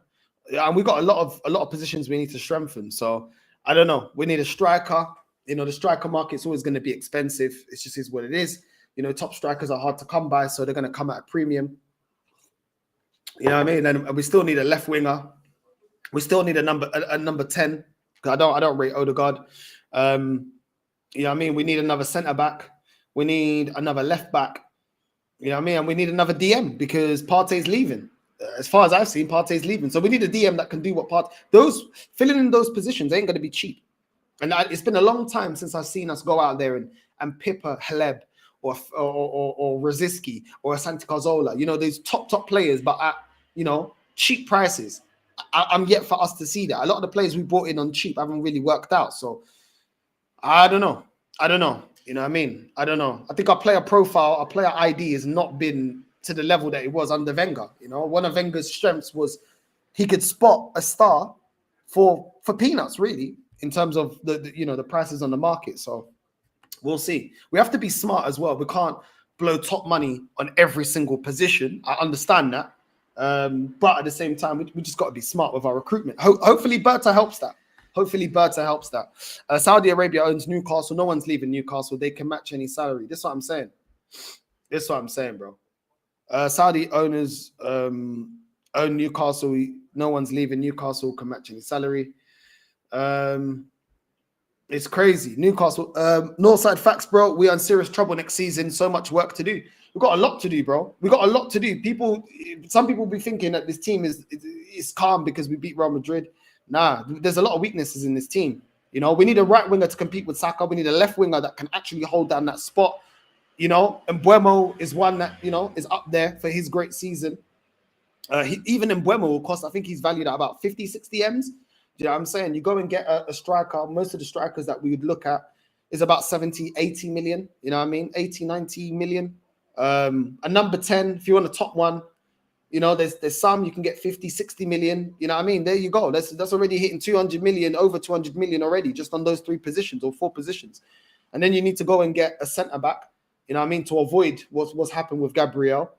And we got a lot of positions we need to strengthen. So I don't know. We need a striker. The striker market's always going to be expensive. It just is what it is. Top strikers are hard to come by, so they're going to come at a premium. You know what I mean? And we still need a left winger. We still need a number 10. Because I don't rate Odegaard. You know what I mean? We need another centre back. We need another left back. You know what I mean? And we need another DM because Partey's leaving. As far as I've seen, Partey's leaving. So we need a DM that can do what filling in those positions ain't going to be cheap. And it's been a long time since I've seen us go out there and pip a Haleb or Rosicky or a Santi Cazorla. These top players, but at cheap prices. I'm yet for us to see that. A lot of the players we brought in on cheap haven't really worked out. So I don't know. You know what I mean? I don't know. I think our player profile, our player ID has not been to the level that it was under Wenger. One of Wenger's strengths was he could spot a star for peanuts, really, in terms of the prices on the market. So we'll see. We have to be smart as well. We can't blow top money on every single position. I understand that. But at the same time, we just got to be smart with our recruitment. Hopefully, Berta helps that. Saudi Arabia owns Newcastle. No one's leaving Newcastle. They can match any salary. This is what I'm saying. Bro. Saudi owners own Newcastle. No one's leaving Newcastle. Can match any salary. It's crazy. Newcastle. Northside facts, bro. We are in serious trouble next season. So much work to do. We've got a lot to do, bro. Some people be thinking that this team is calm because we beat Real Madrid. Nah, there's a lot of weaknesses in this team. We need a right winger to compete with Saka. We need a left winger that can actually hold down that spot. And Mbeumo is one that, is up there for his great season. Even Mbeumo will cost, I think he's valued at about 50, 60 M's. You know what I'm saying? You go and get a striker. Most of the strikers that we would look at is about 70, 80 million. You know what I mean? 80, 90 million. A number 10, if you want a top one, You know, there's some you can get 50, 60 million. You know what I mean? There you go. That's already hitting 200 million, over 200 million already, just on those 3 positions or 4 positions. And then you need to go and get a centre back, you know what I mean, to avoid what's happened with Gabriel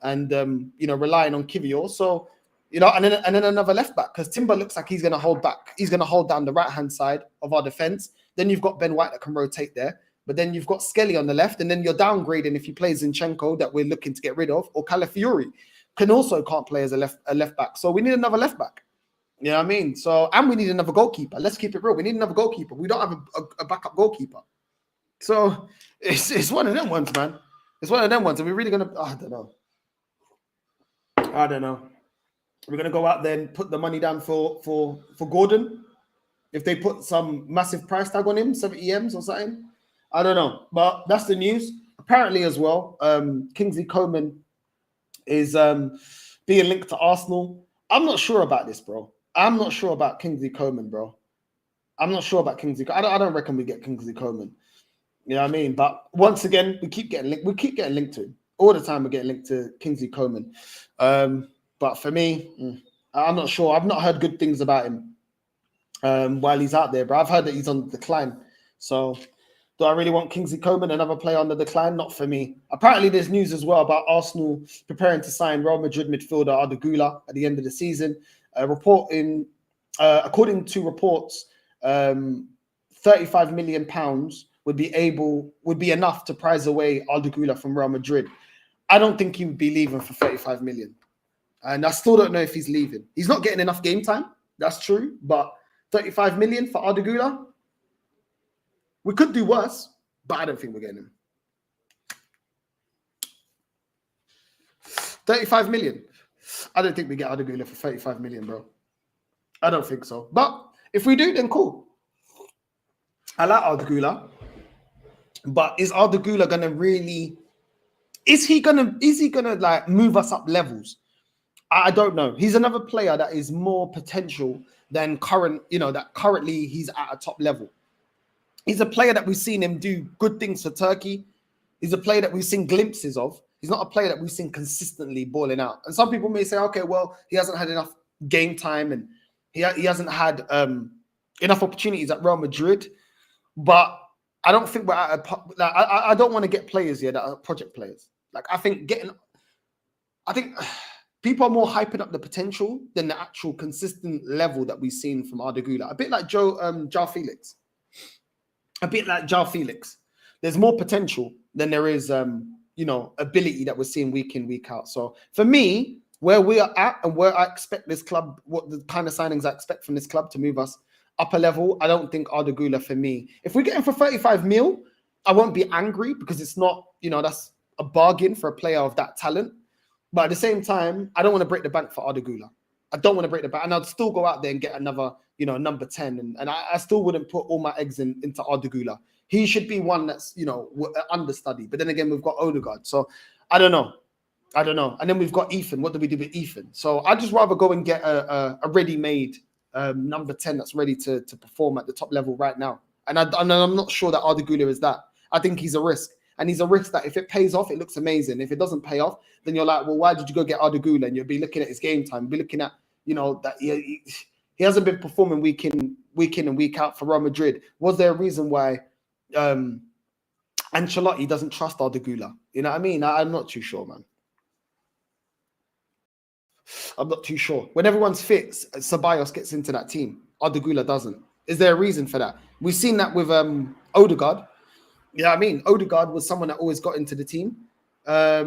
and you know, relying on Kiwior. So, you know, and then another left back, because Timber looks like he's going to hold back. He's going to hold down the right-hand side of our defence. Then you've got Ben White that can rotate there. But then you've got Skelly on the left, and then you're downgrading if you play Zinchenko that we're looking to get rid of, or Calafiori can't play as a left back. So we need another left back. You know what I mean? So, and we need another goalkeeper. Let's keep it real. We need another goalkeeper. We don't have a backup goalkeeper. So it's one of them ones, man. It's one of them ones. Are we really gonna? I don't know. We're gonna go out there and put the money down for Gordon. If they put some massive price tag on him, 70 M's or something. I don't know. But that's the news. Apparently as well, Kingsley Coman is being linked to Arsenal. I'm not sure about this, bro. I'm not sure about Kingsley Coman, bro. I'm not sure about Kingsley. I don't reckon we get Kingsley Coman. You know what I mean? But once again, we keep getting linked. We keep getting linked to him all the time. We're getting linked to Kingsley Coman. But for me, I'm not sure. I've not heard good things about him while he's out there, bro. I've heard that he's on decline. So do I really want Kingsley Coman, another player on the decline? Not for me. Apparently, there's news as well about Arsenal preparing to sign Real Madrid midfielder Odegaard at the end of the season. According to reports, £35 million would be enough to prize away Odegaard from Real Madrid. I don't think he would be leaving for 35 million. And I still don't know if he's leaving. He's not getting enough game time. That's true. But 35 million for Odegaard, we could do worse, but I don't think we're getting him. 35 million. I don't think we get Odegaard for 35 million, bro. I don't think so. But if we do, then cool. I like Odegaard. But is Odegaard gonna really? Is he gonna like move us up levels? I don't know. He's another player that is more potential than current. You know, that currently he's at a top level. He's a player that we've seen him do good things for Turkey. He's a player that we've seen glimpses of. He's not a player that we've seen consistently balling out. And some people may say, okay, well, he hasn't had enough game time and he hasn't had enough opportunities at Real Madrid. But I don't think we're at I don't want to get players here that are project players. Like, I think people are more hyping up the potential than the actual consistent level that we've seen from Odegaard. A bit like João Felix. A bit like João Felix. There's more potential than there is, ability that we're seeing week in, week out. So for me, where we are at and where I expect this club, what the kind of signings I expect from this club to move us up a level, I don't think Odegaard for me. If we get him for 35 mil, I won't be angry because it's not, that's a bargain for a player of that talent. But at the same time, I don't want to break the bank for Odegaard. I don't want to break the bank. And I'd still go out there and get another, number 10. And I still wouldn't put all my eggs into Odegaard. He should be one that's, understudy. But then again, we've got Odegaard. So I don't know. And then we've got Ethan. What do we do with Ethan? So I'd just rather go and get a ready-made number 10 that's ready to perform at the top level right now. And I'm not sure that Odegaard is that. I think he's a risk. And he's a risk that if it pays off, it looks amazing. If it doesn't pay off, then you're like, well, why did you go get Odegaard? And you'll be looking at his game time, be looking at, that he hasn't been performing week in and week out for Real Madrid. Was there a reason why Ancelotti doesn't trust Odegaard? You know what I mean? I'm not too sure, man. I'm not too sure. When everyone's fit, Ceballos gets into that team. Odegaard doesn't. Is there a reason for that? We've seen that with Odegaard. You know what I mean? Odegaard was someone that always got into the team at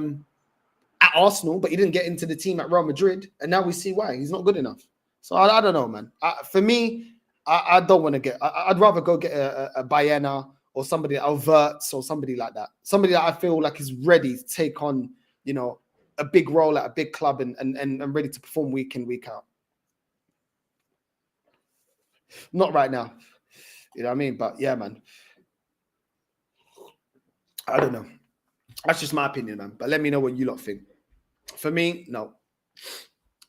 Arsenal, but he didn't get into the team at Real Madrid. And now we see why. He's not good enough. So I don't know, man. For me, I don't want to get... I'd rather go get a Bayena or somebody, Havertz or somebody like that. Somebody that I feel like is ready to take on, a big role at a big club and ready to perform week in, week out. Not right now. You know what I mean? But yeah, man. I don't know. That's just my opinion, man. But let me know what you lot think. For me, no.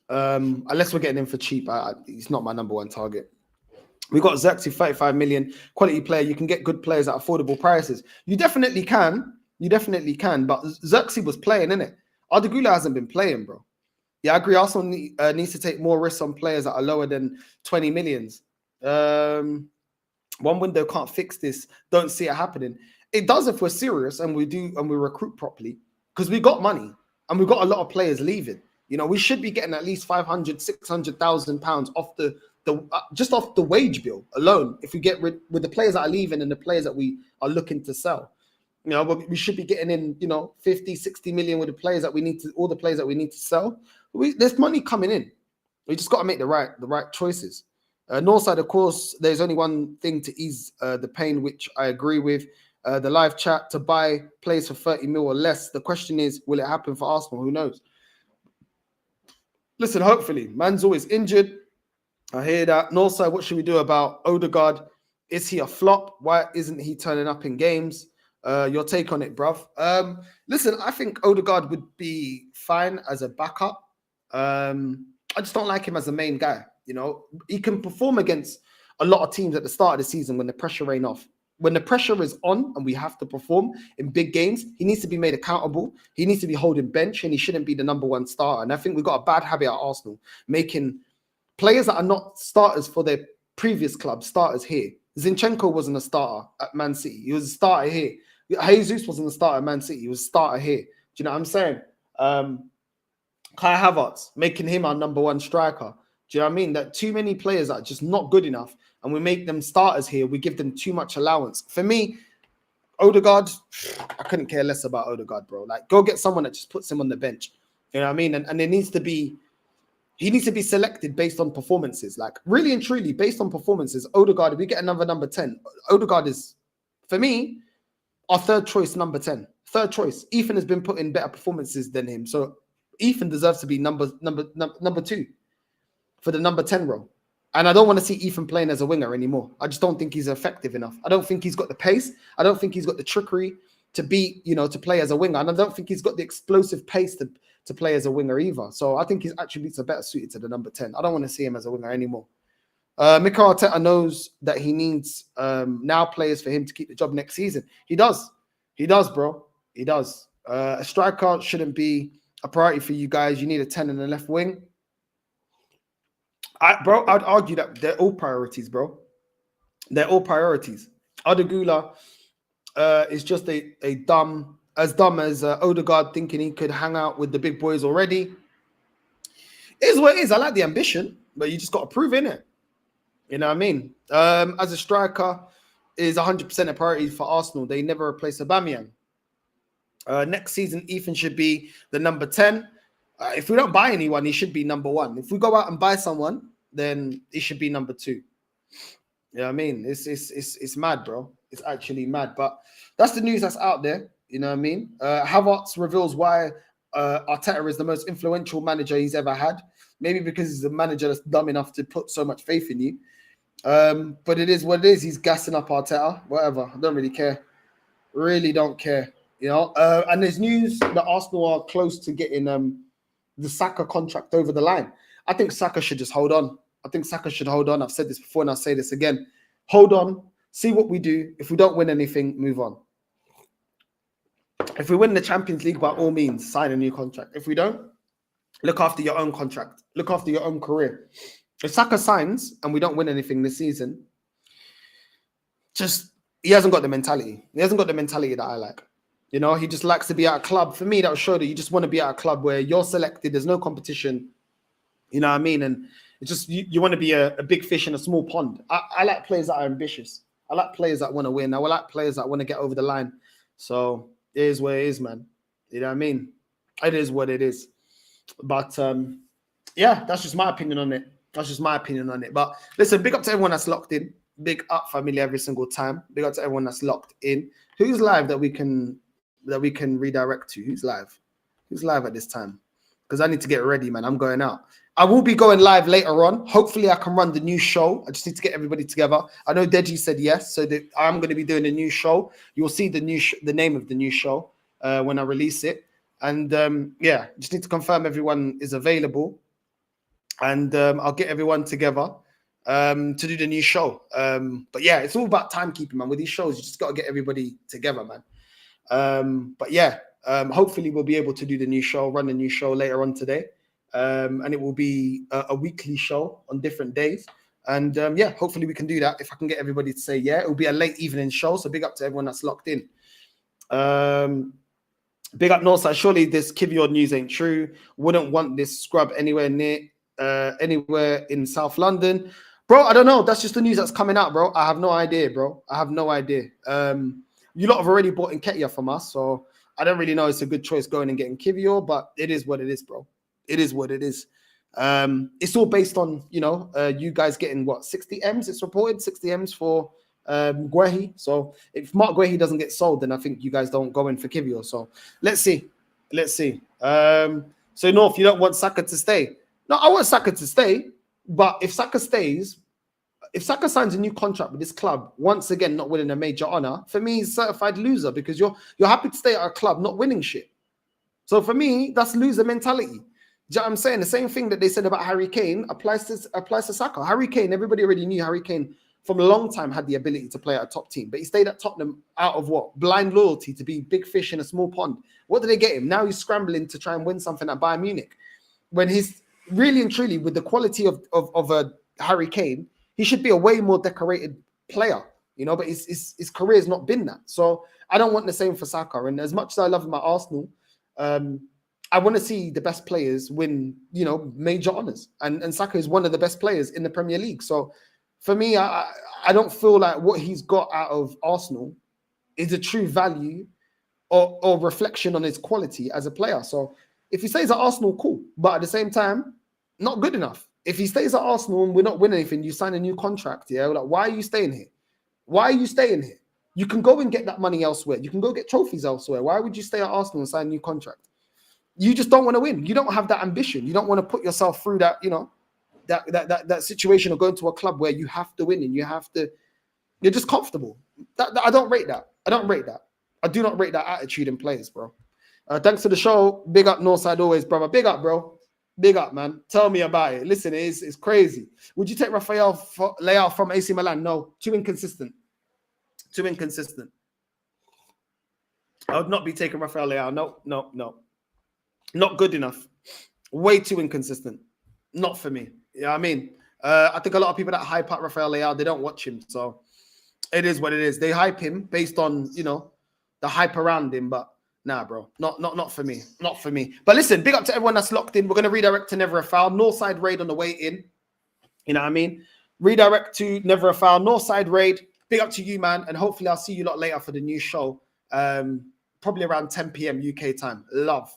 Unless we're getting him for cheap, he's not my number one target. We got Xerxes, 35 million, quality player. You can get good players at affordable prices. You definitely can. But Xerxes was playing, innit? Odegaard hasn't been playing, bro. Yeah, I agree. Arsenal needs to take more risks on players that are lower than 20 millions. One window can't fix this. Don't see it happening. It does if we're serious and we recruit properly, because we got money and we've got a lot of players leaving. You know, we should be getting at least 500, 600,000 pounds off the just off the wage bill alone. If we get rid with the players that are leaving and the players that we are looking to sell, you know, but we should be getting in, you know, 50, 60 million with the players that we need to, all the players that we need to sell. There's money coming in. We just got to make the right choices. Northside, of course, there's only one thing to ease the pain, which I agree with. The live chat, to buy players for 30 mil or less. The question is, will it happen for Arsenal? Who knows? Listen, hopefully. Man's always injured. I hear that. Northside, what should we do about Odegaard? Is he a flop? Why isn't he turning up in games? Your take on it, bruv. Listen, I think Odegaard would be fine as a backup. I just don't like him as the main guy. You know, he can perform against a lot of teams at the start of the season when the pressure ain't off. When the pressure is on and we have to perform in big games, he needs to be made accountable. He needs to be holding bench and he shouldn't be the number one starter. And I think we've got a bad habit at Arsenal, making players that are not starters for their previous club starters here. Zinchenko wasn't a starter at Man City. He was a starter here. Jesus wasn't a starter at Man City. He was a starter here. Do you know what I'm saying? Kai Havertz, making him our number one striker. Do you know what I mean? That too many players are just not good enough and we make them starters here. We give them too much allowance. For me, Odegaard, I couldn't care less about Odegaard, bro. Like, go get someone that just puts him on the bench. You know what I mean? And it needs to be, he needs to be selected based on performances. Like, really and truly, based on performances, Odegaard, if we get another number 10, Odegaard is, for me, our third choice number 10. Third choice. Ethan has been put in better performances than him. So Ethan deserves to be number 2 for the number 10 role. And I don't want to see Ethan playing as a winger anymore. I just don't think he's effective enough. I don't think he's got the pace. I don't think he's got the trickery to be, you know, to play as a winger. And I don't think he's got the explosive pace to play as a winger either. So I think his attributes are better suited to the number 10. I don't want to see him as a winger anymore. Mikel Arteta knows that he needs now players for him to keep the job next season. He does. He does, bro. He does. A striker shouldn't be a priority for you guys. You need a 10 in the left wing. I'd argue that they're all priorities, bro. They're all priorities. Odegaard is just as dumb as Odegaard, thinking he could hang out with the big boys already. It is what it is. I like the ambition, but you just got to prove in it. You know what I mean? As a striker, is 100% a priority for Arsenal. They never replace Aubameyang. Next season, Ethan should be the number 10. If we don't buy anyone, he should be number 1. If we go out and buy someone, then he should be number 2. You know what I mean? It's mad, bro. It's actually mad. But that's the news that's out there. You know what I mean? Havertz reveals why Arteta is the most influential manager he's ever had. Maybe because he's a manager that's dumb enough to put so much faith in you. But it is what it is. He's gassing up Arteta. Whatever. I don't really care. Really don't care. You know? And there's news that Arsenal are close to getting the Saka contract over the line. I think Saka should just hold on. I think Saka should hold on. I've said this before and I'll say this again. Hold on. See what we do. If we don't win anything, move on. If we win the Champions League, by all means, sign a new contract. If we don't, look after your own contract. Look after your own career. If Saka signs and we don't win anything this season, he hasn't got the mentality. He hasn't got the mentality that I like. You know, he just likes to be at a club. For me, that will show that you just want to be at a club where you're selected. There's no competition. You know what I mean? And it's just, you want to be a big fish in a small pond. I like players that are ambitious. I like players that want to win. I like players that want to get over the line. So it is what it is, man. You know what I mean? It is what it is. But yeah, that's just my opinion on it. That's just my opinion on it. But listen, big up to everyone that's locked in. Big up, family, every single time. Big up to everyone that's locked in. Who's live that we can redirect to? Who's live? Who's live at this time? Because I need to get ready, man. I'm going out. I will be going live later on. Hopefully, I can run the new show. I just need to get everybody together. I know Deji said yes, so I'm going to be doing a new show. You'll see the name of the new show when I release it. And yeah, just need to confirm everyone is available. And I'll get everyone together to do the new show. But yeah, it's all about timekeeping, man. With these shows, you just got to get everybody together, man. But yeah, hopefully we'll be able to do the new show, run the new show later on today. and it will be a weekly show on different days. And yeah, hopefully we can do that. If I can get everybody to say yeah, it will be a late evening show. So big up to everyone that's locked in. Big up Northside. Surely this Kiwior news ain't true. Wouldn't want this scrub anywhere in South London. Bro, I don't know. That's just the news that's coming out, bro. I have no idea, bro. I have no idea. You lot have already bought Nketiah from us, so I don't really know. It's a good choice going and getting Kiwior, but it is what it is, bro. It is what it is. It's all based on, you know, you guys getting what, 60 M's? It's reported 60 M's for Guehi. So if Mark Guehi doesn't get sold, then I think you guys don't go in for Kiwior. So let's see. Let's see. So North, you don't want Saka to stay. No, I want Saka to stay, but if Saka stays, if Saka signs a new contract with this club, once again not winning a major honor, for me he's certified loser, because you're happy to stay at a club not winning shit. So for me, that's loser mentality. Do you know what I'm saying? The same thing that they said about Harry Kane applies to Saka. Harry Kane, everybody already knew Harry Kane from a long time had the ability to play at a top team, but he stayed at Tottenham out of what? Blind loyalty to be big fish in a small pond. What did they get him? Now he's scrambling to try and win something at Bayern Munich. When he's really and truly, with the quality of a Harry Kane, he should be a way more decorated player, you know, but his career has not been that. So I don't want the same for Saka. And as much as I love him at Arsenal, I want to see the best players win, you know, major honors. And Saka is one of the best players in the Premier League. So for me, I don't feel like what he's got out of Arsenal is a true value or reflection on his quality as a player. So if he stays at Arsenal, cool. But at the same time, not good enough. If he stays at Arsenal and we're not winning anything, you sign a new contract, yeah? Like, why are you staying here? Why are you staying here? You can go and get that money elsewhere. You can go get trophies elsewhere. Why would you stay at Arsenal and sign a new contract? You just don't want to win. You don't have that ambition. You don't want to put yourself through that, you know, that situation of going to a club where you have to win and you're just comfortable. I don't rate that. I don't rate that. I do not rate that attitude in players, bro. Thanks for the show. Big up Northside always, brother. Big up, bro. Big up, man. Tell me about it. Listen, it's crazy. Would you take Rafael Leao from AC Milan? No. Too inconsistent. Too inconsistent. I would not be taking Rafael Leao. No. Not good enough. Way too inconsistent. Not for me. You know what I mean? I think a lot of people that hype up Rafael Leao, they don't watch him. So it is what it is. They hype him based on, you know, the hype around him. But nah, bro. Not for me. Not for me. But listen, big up to everyone that's locked in. We're going to redirect to Never a Foul. Northside raid on the way in. You know what I mean? Redirect to Never a Foul. Northside raid. Big up to you, man. And hopefully I'll see you lot later for the new show. Probably around 10 p.m. UK time. Love.